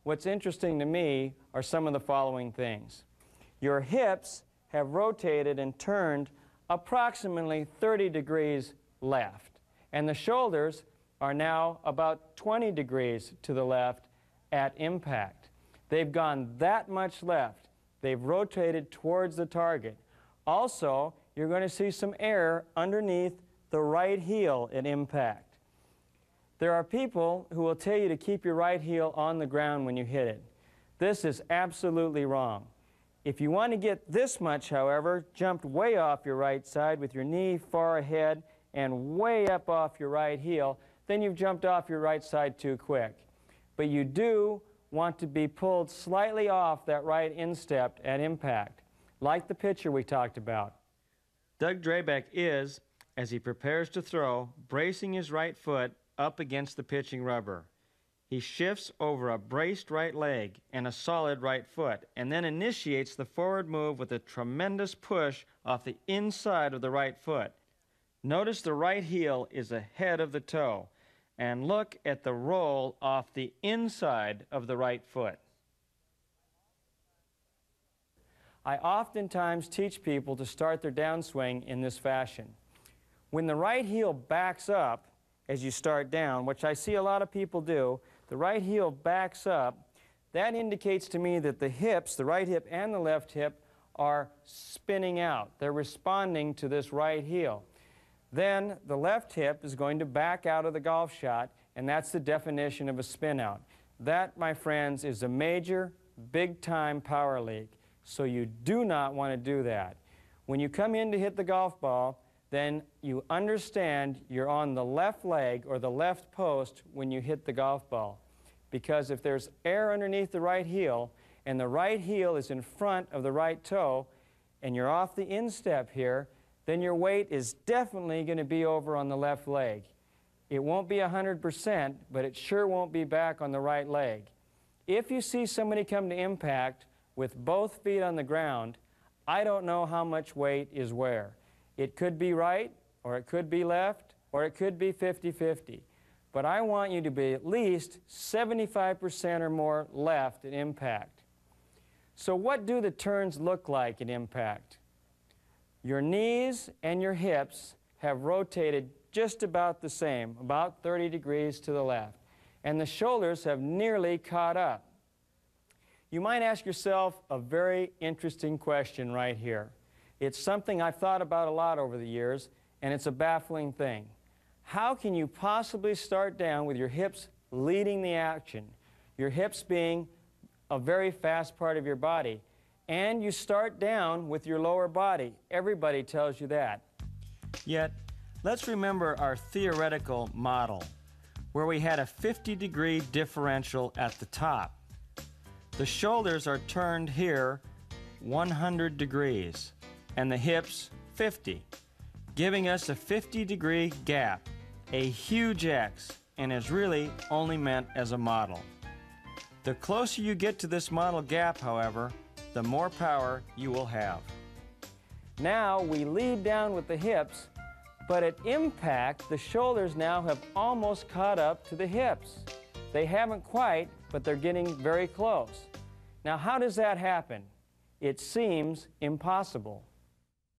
what's interesting to me are some of the following things. Your hips have rotated and turned approximately 30 degrees left, and the shoulders are now about 20 degrees to the left at impact. They've gone that much left. They've rotated towards the target. Also, you're going to see some air underneath the right heel at impact. There are people who will tell you to keep your right heel on the ground when you hit it. This is absolutely wrong. If you want to get this much, however, jumped way off your right side with your knee far ahead and way up off your right heel, then you've jumped off your right side too quick. But you do want to be pulled slightly off that right instep at impact, like the pitcher we talked about. Doug Drabeck is, as he prepares to throw, bracing his right foot up against the pitching rubber. He shifts over a braced right leg and a solid right foot, and then initiates the forward move with a tremendous push off the inside of the right foot. Notice the right heel is ahead of the toe, and look at the roll off the inside of the right foot. I oftentimes teach people to start their downswing in this fashion. When the right heel backs up as you start down, which I see a lot of people do, the right heel backs up, that indicates to me that the hips, the right hip and the left hip, are spinning out. They're responding to this right heel. Then the left hip is going to back out of the golf shot, and that's the definition of a spin out. That, my friends, is a major, big-time power leak, so you do not want to do that. When you come in to hit the golf ball, then you understand you're on the left leg or the left post when you hit the golf ball. Because if there's air underneath the right heel, and the right heel is in front of the right toe, and you're off the instep here, then your weight is definitely going to be over on the left leg. It won't be 100%, but it sure won't be back on the right leg. If you see somebody come to impact with both feet on the ground, I don't know how much weight is where. It could be right, or it could be left, or it could be 50-50. But I want you to be at least 75% or more left at impact. So what do the turns look like at impact? Your knees and your hips have rotated just about the same, about 30 degrees to the left. And the shoulders have nearly caught up. You might ask yourself a very interesting question right here. It's something I've thought about a lot over the years, and it's a baffling thing. How can you possibly start down with your hips leading the action, your hips being a very fast part of your body, and you start down with your lower body? Everybody tells you that. Yet, let's remember our theoretical model, where we had a 50-degree differential at the top. The shoulders are turned here 100 degrees, and the hips 50, giving us a 50-degree gap, a huge X, and is really only meant as a model. The closer you get to this model gap, however, the more power you will have. Now we lead down with the hips, but at impact, the shoulders now have almost caught up to the hips. They haven't quite, but they're getting very close. Now, how does that happen? It seems impossible.